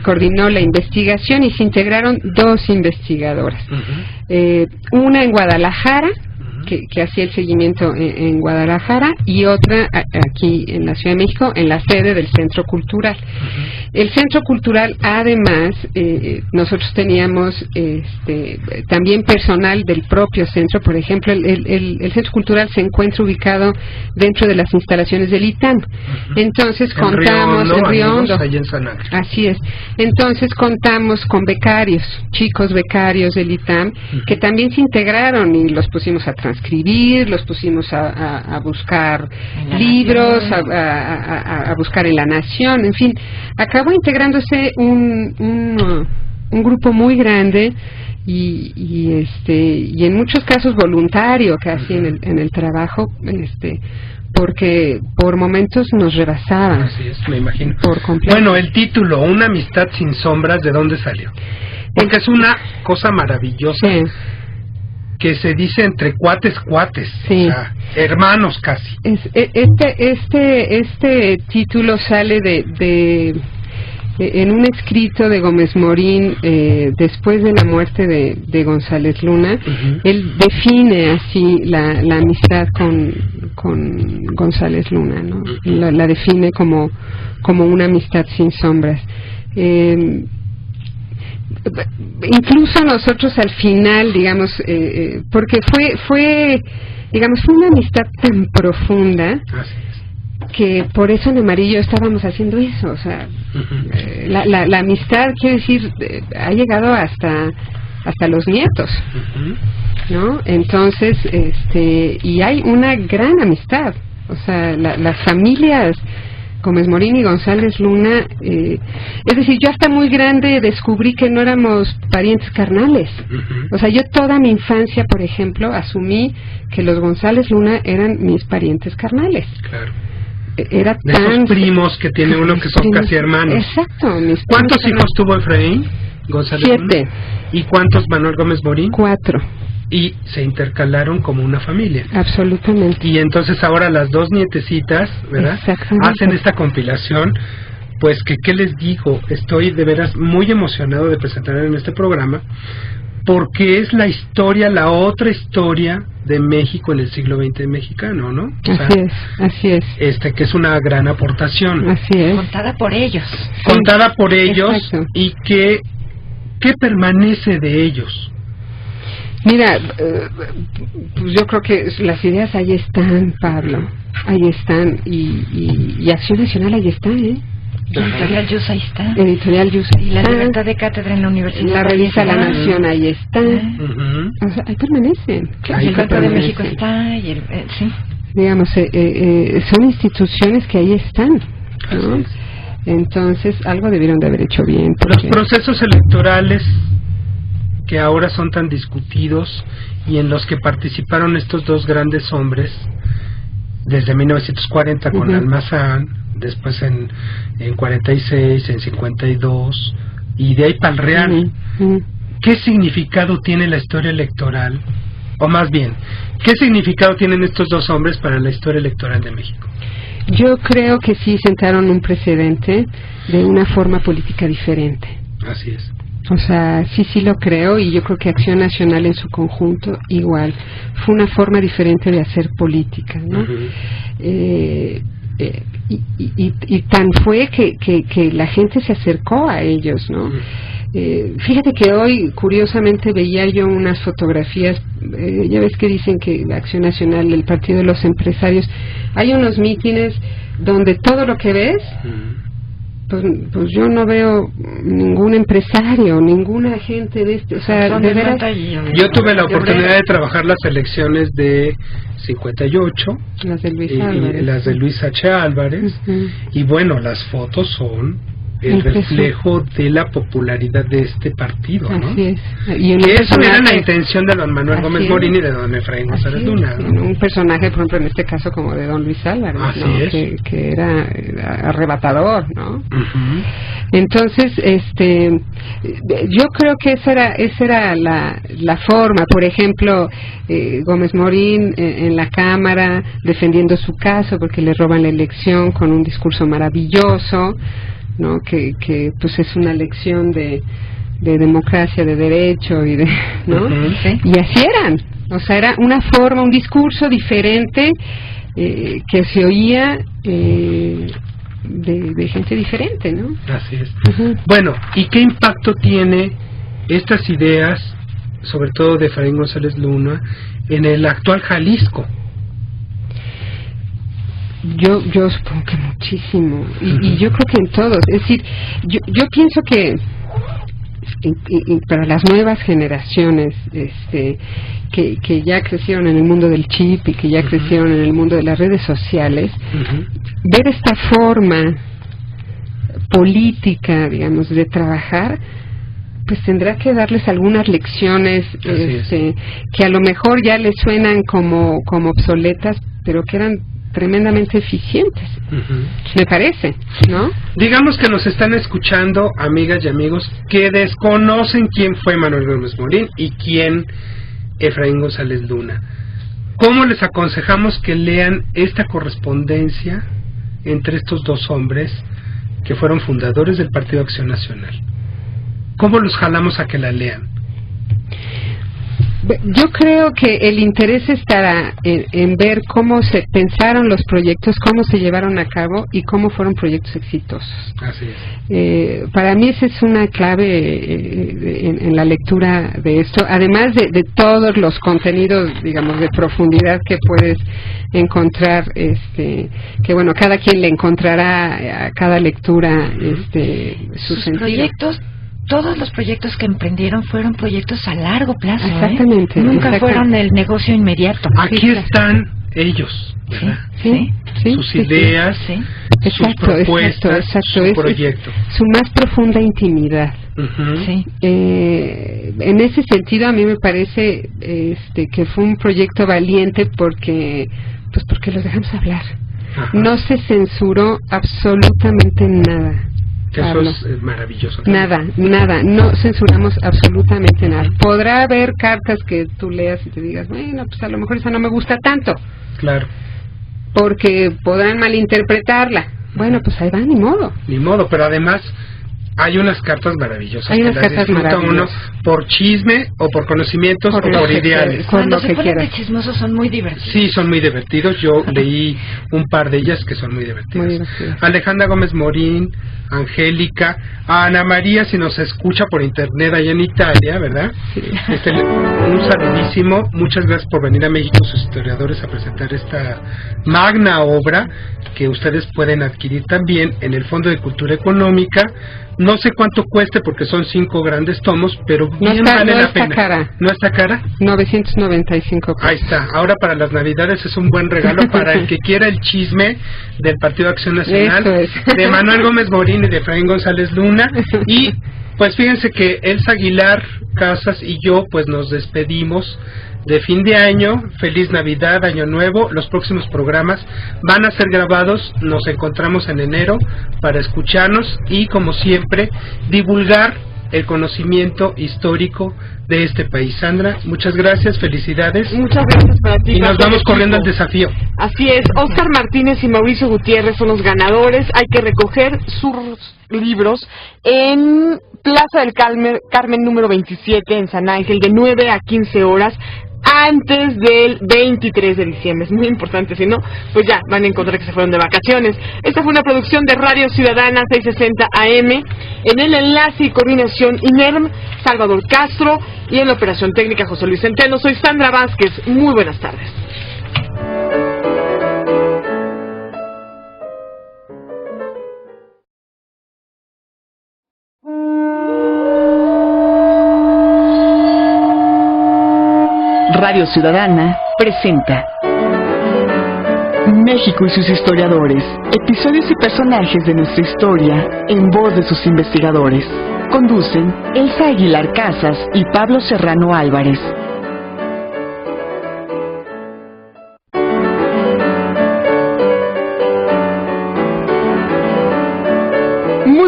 coordinó la investigación y se integraron 2 investigadoras. Una en Guadalajara, que hacía el seguimiento en Guadalajara, y otra aquí en la Ciudad de México, en la sede del Centro Cultural. El Centro Cultural, además, nosotros teníamos también personal del propio centro. Por ejemplo, el Centro Cultural se encuentra ubicado dentro de las instalaciones del ITAM. Entonces contamos en Río Hondo. Así es. Entonces contamos con becarios, chicos becarios del ITAM, que también se integraron y los pusimos a transitar escribir, los pusimos a buscar libros, a buscar en La Nación, en fin, acabó integrándose un grupo muy grande y en muchos casos voluntario casi en el trabajo, porque por momentos nos rebasaban. Así es, me imagino. Por completo. Bueno, el título, Una amistad sin sombras, ¿de dónde salió? Porque es una cosa maravillosa, Sí. que se dice entre cuates, Sí. o sea, hermanos casi. Este título sale en un escrito de Gómez Morín después de la muerte de González Luna. Él define así la amistad con González Luna, ¿no? La define como una amistad sin sombras. Incluso nosotros al final, digamos, porque fue una amistad tan profunda que por eso en Amarillo estábamos haciendo eso, o sea, la amistad, quiero decir, ha llegado hasta los nietos, ¿no? Entonces, y hay una gran amistad, o sea, las familias Gómez Morín y González Luna, es decir, yo hasta muy grande descubrí que no éramos parientes carnales. O sea, yo toda mi infancia, por ejemplo, asumí que los González Luna eran mis parientes carnales. Claro. Era de tan... esos primos que tiene uno que son casi hermanos. Exacto. ¿Cuántos hijos tuvo Efraín González Luna? 7. ¿Y cuántos Manuel Gómez Morín? 4. Y se intercalaron como una familia. Absolutamente. Y entonces ahora las dos nietecitas, ¿verdad? Hacen esta compilación. Pues que, ¿qué les digo? Estoy de veras muy emocionado de presentar en este programa, porque es la historia, la otra historia de México en el siglo XX mexicano, ¿no? Así es. Que es una gran aportación. Así es. Contada por ellos. Contada por ellos. Exacto. Y ¿qué permanece de ellos? Mira, pues yo creo que las ideas ahí están, Pablo, ahí están, y Acción Nacional ahí está, Editorial Yus ahí está. Editorial Yus ahí y la está. libertad de cátedra en la universidad. La revista La Nación ahí está. O sea, ahí permanecen. Y el Banco de México está, y sí. Digamos, son instituciones que ahí están, ¿no? Entonces, algo debieron de haber hecho bien. Los procesos electorales que ahora son tan discutidos y en los que participaron estos dos grandes hombres desde 1940 con Almazán, después en 46, en 52 y de ahí para el Real. ¿Qué significado tiene la historia electoral? O más bien, ¿qué significado tienen estos dos hombres para la historia electoral de México? Yo creo que sí sentaron un precedente de una forma política diferente. Así es. O sea, sí lo creo, y yo creo que Acción Nacional en su conjunto igual. Fue una forma diferente de hacer política, ¿no? Y tan fue que la gente se acercó a ellos, ¿no? Fíjate que hoy, curiosamente, veía yo unas fotografías, ya ves que dicen que Acción Nacional, el Partido de los Empresarios, hay unos mítines donde todo lo que ves... Pues yo no veo ningún empresario, ninguna gente de o sea, de veras. Yo tuve la oportunidad de trabajar las elecciones de 58, las de Luis Álvarez. Las de Luis H. Álvarez, y bueno, las fotos son el reflejo de la popularidad de este partido, ¿no? Así es. Y esa era la intención de don Manuel Gómez Morín y de don Efraín González Luna, ¿no? Un personaje, por ejemplo, en este caso como de don Luis Álvarez, así ¿no? es. Que era arrebatador, ¿no? Entonces, yo creo que esa era la forma. Por ejemplo, Gómez Morín en la Cámara defendiendo su caso porque le roban la elección con un discurso maravilloso, ¿no? Que pues es una lección de democracia, de derecho y de, ¿no? Y así eran, o sea, era una forma, un discurso diferente que se oía de gente diferente, ¿no? Así es. Bueno, ¿y qué impacto tiene estas ideas, sobre todo de Efraín González Luna, en el actual Jalisco? Yo supongo que muchísimo, y yo creo que en todos. Es decir, yo pienso que para las nuevas generaciones que ya crecieron en el mundo del chip y que ya crecieron en el mundo de las redes sociales, ver esta forma política, digamos, de trabajar, pues tendrá que darles algunas lecciones que a lo mejor ya les suenan como obsoletas, pero que eran tremendamente eficientes, me parece, ¿no? Digamos que nos están escuchando amigas y amigos que desconocen quién fue Manuel Gómez Morín y quién Efraín González Luna. ¿Cómo les aconsejamos que lean esta correspondencia entre estos dos hombres que fueron fundadores del Partido Acción Nacional? ¿Cómo los jalamos a que la lean? Yo creo que el interés estará en ver cómo se pensaron los proyectos, cómo se llevaron a cabo y cómo fueron proyectos exitosos. Así es. Para mí esa es una clave en la lectura de esto, además de todos los contenidos, digamos, de profundidad que puedes encontrar, que bueno, cada quien le encontrará a cada lectura su sentido. Proyectos. Todos los proyectos que emprendieron fueron proyectos a largo plazo. Exactamente. Nunca fueron el negocio inmediato. Aquí están ellos, ¿verdad? Sus ideas, sus propuestas, su proyecto. Su más profunda intimidad. En ese sentido, a mí me parece que fue un proyecto valiente porque los dejamos hablar. No se censuró absolutamente nada. Eso es maravilloso. Nada, no censuramos absolutamente nada. Podrá haber cartas que tú leas y te digas, bueno, pues a lo mejor esa no me gusta tanto. Claro. Porque podrán malinterpretarla. Bueno, pues ahí va, ni modo. Ni modo, pero además hay unas cartas maravillosas. Hay unas cartas maravillosas. Uno por chisme o por conocimientos o por ideales. Cuando se ponen de chismosos son muy divertidos. Sí, son muy divertidos. Yo leí un par de ellas que son muy divertidas. Alejandra Gómez Morín, Angélica, a Ana María, si nos escucha por internet allá en Italia, ¿verdad? Sí. Un saludísimo. Muchas gracias por venir a México, sus historiadores, a presentar esta magna obra que ustedes pueden adquirir también en el Fondo de Cultura Económica. No sé cuánto cueste porque son 5 grandes tomos, pero bien vale la pena. Cara. ¿No está cara? 995 pesos. Ahí está. Ahora para las Navidades es un buen regalo para el que quiera el chisme del Partido Acción Nacional, de Manuel Gómez Morín y de Efraín González Luna. Y pues fíjense que Elsa Aguilar Casas y yo pues nos despedimos de fin de año. Feliz Navidad, Año Nuevo. Los próximos programas van a ser grabados. Nos encontramos en enero para escucharnos y, como siempre, divulgar el conocimiento histórico de este país. Sandra, muchas gracias, felicidades. Muchas gracias para ti. Y nos vamos corriendo al desafío. Así es, Óscar Martínez y Mauricio Gutiérrez son los ganadores. Hay que recoger sus libros en Plaza del Carmen número 27 en San Ángel de 9 a 15 horas. Antes del 23 de diciembre, es muy importante, si no, pues ya van a encontrar que se fueron de vacaciones. Esta fue una producción de Radio Ciudadana 660 AM, en el enlace y coordinación INERM, Salvador Castro, y en la operación técnica José Luis Centeno. Soy Sandra Vázquez, muy buenas tardes. Radio Ciudadana presenta México y sus historiadores, episodios y personajes de nuestra historia en voz de sus investigadores. Conducen Elsa Aguilar Casas y Pablo Serrano Álvarez.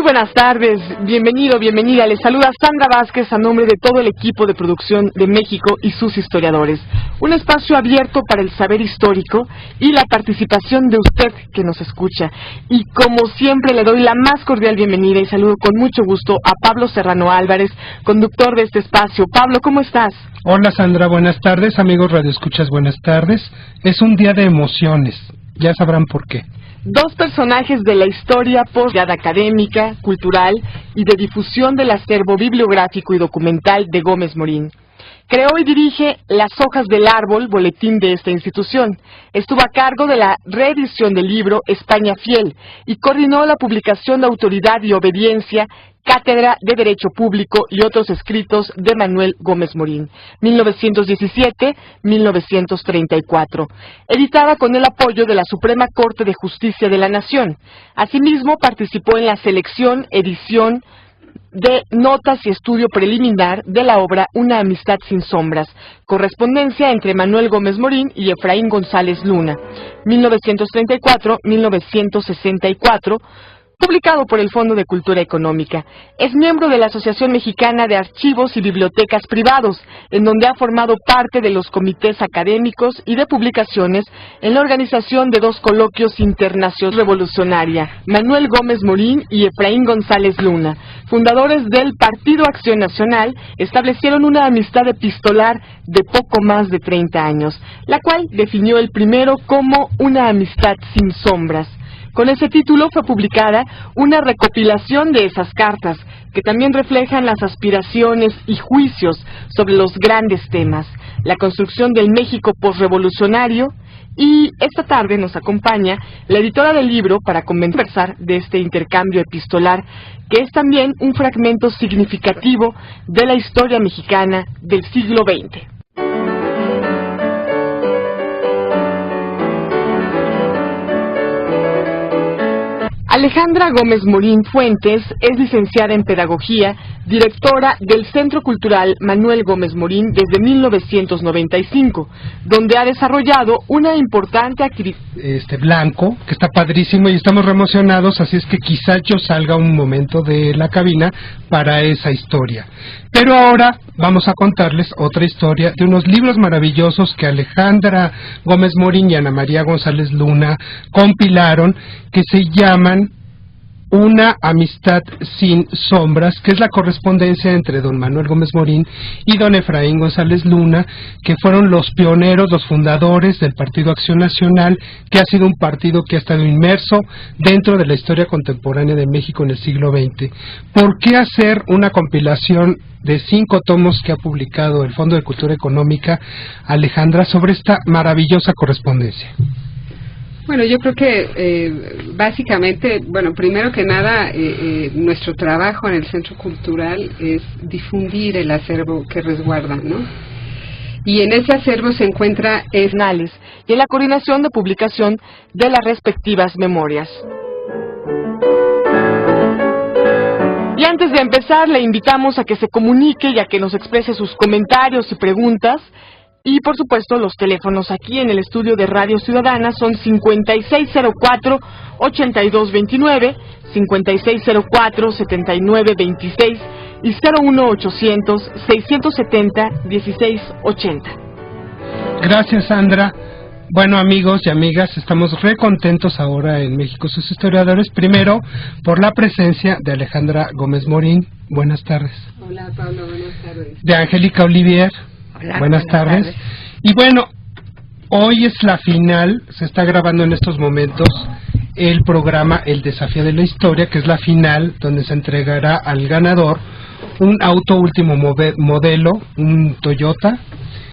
Buenas tardes, bienvenido, bienvenida. Les saluda Sandra Vázquez a nombre de todo el equipo de producción de México y sus historiadores. Un espacio abierto para el saber histórico y la participación de usted que nos escucha. Y como siempre le doy la más cordial bienvenida y saludo con mucho gusto a Pablo Serrano Álvarez, conductor de este espacio. Pablo, ¿cómo estás? Hola Sandra, buenas tardes. Amigos radioescuchas, buenas tardes. Es un día de emociones, ya sabrán por qué. Dos personajes de la historia académica, cultural y de difusión del acervo bibliográfico y documental de Gómez Morín. Creó y dirige Las Hojas del Árbol, boletín de esta institución. Estuvo a cargo de la reedición del libro España Fiel y coordinó la publicación de Autoridad y Obediencia, Cátedra de Derecho Público y otros escritos de Manuel Gómez Morín, 1917-1934, editada con el apoyo de la Suprema Corte de Justicia de la Nación. Asimismo, participó en la selección, edición de notas y estudio preliminar de la obra Una amistad sin sombras, correspondencia entre Manuel Gómez Morín y Efraín González Luna, 1934-1964, publicado por el Fondo de Cultura Económica. Es miembro de la Asociación Mexicana de Archivos y Bibliotecas Privados, en donde ha formado parte de los comités académicos y de publicaciones en la organización de 2 coloquios internacionales revolucionaria, Manuel Gómez Morín y Efraín González Luna. Fundadores del Partido Acción Nacional, establecieron una amistad epistolar de poco más de 30 años, la cual definió el primero como una amistad sin sombras. Con ese título fue publicada una recopilación de esas cartas, que también reflejan las aspiraciones y juicios sobre los grandes temas, la construcción del México posrevolucionario, y esta tarde nos acompaña la editora del libro para conversar de este intercambio epistolar, que es también un fragmento significativo de la historia mexicana del siglo XX. Alejandra Gómez Morín Fuentes es licenciada en Pedagogía, directora del Centro Cultural Manuel Gómez Morín desde 1995, donde ha desarrollado una importante actividad. Blanco, que está padrísimo y estamos re emocionados, así es que quizás yo salga un momento de la cabina para esa historia. Pero ahora vamos a contarles otra historia de unos libros maravillosos que Alejandra Gómez Morín y Ana María González Luna compilaron, que se llaman Una amistad sin sombras, que es la correspondencia entre don Manuel Gómez Morín y don Efraín González Luna, que fueron los pioneros, los fundadores del Partido Acción Nacional, que ha sido un partido que ha estado inmerso dentro de la historia contemporánea de México en el siglo XX. ¿Por qué hacer una compilación de 5 tomos que ha publicado el Fondo de Cultura Económica, Alejandra, sobre esta maravillosa correspondencia? Bueno, yo creo que básicamente, bueno, primero que nada, nuestro trabajo en el Centro Cultural es difundir el acervo que resguarda, ¿no? Y en ese acervo se encuentra Esnales y en la coordinación de publicación de las respectivas memorias. Y antes de empezar, le invitamos a que se comunique y a que nos exprese sus comentarios y preguntas. Y, por supuesto, los teléfonos aquí en el estudio de Radio Ciudadana son 5604-8229, 5604-7926 y 01800-670-1680. Gracias, Sandra. Bueno, amigos y amigas, estamos re contentos ahora en México Sus Historiadores, primero por la presencia de Alejandra Gómez Morín. Buenas tardes. Hola, Pablo, buenas tardes. De Angélica Olivier. Hola, buenas tardes. Y bueno, hoy es la final, se está grabando en estos momentos el programa El Desafío de la Historia, que es la final donde se entregará al ganador un auto último modelo, un Toyota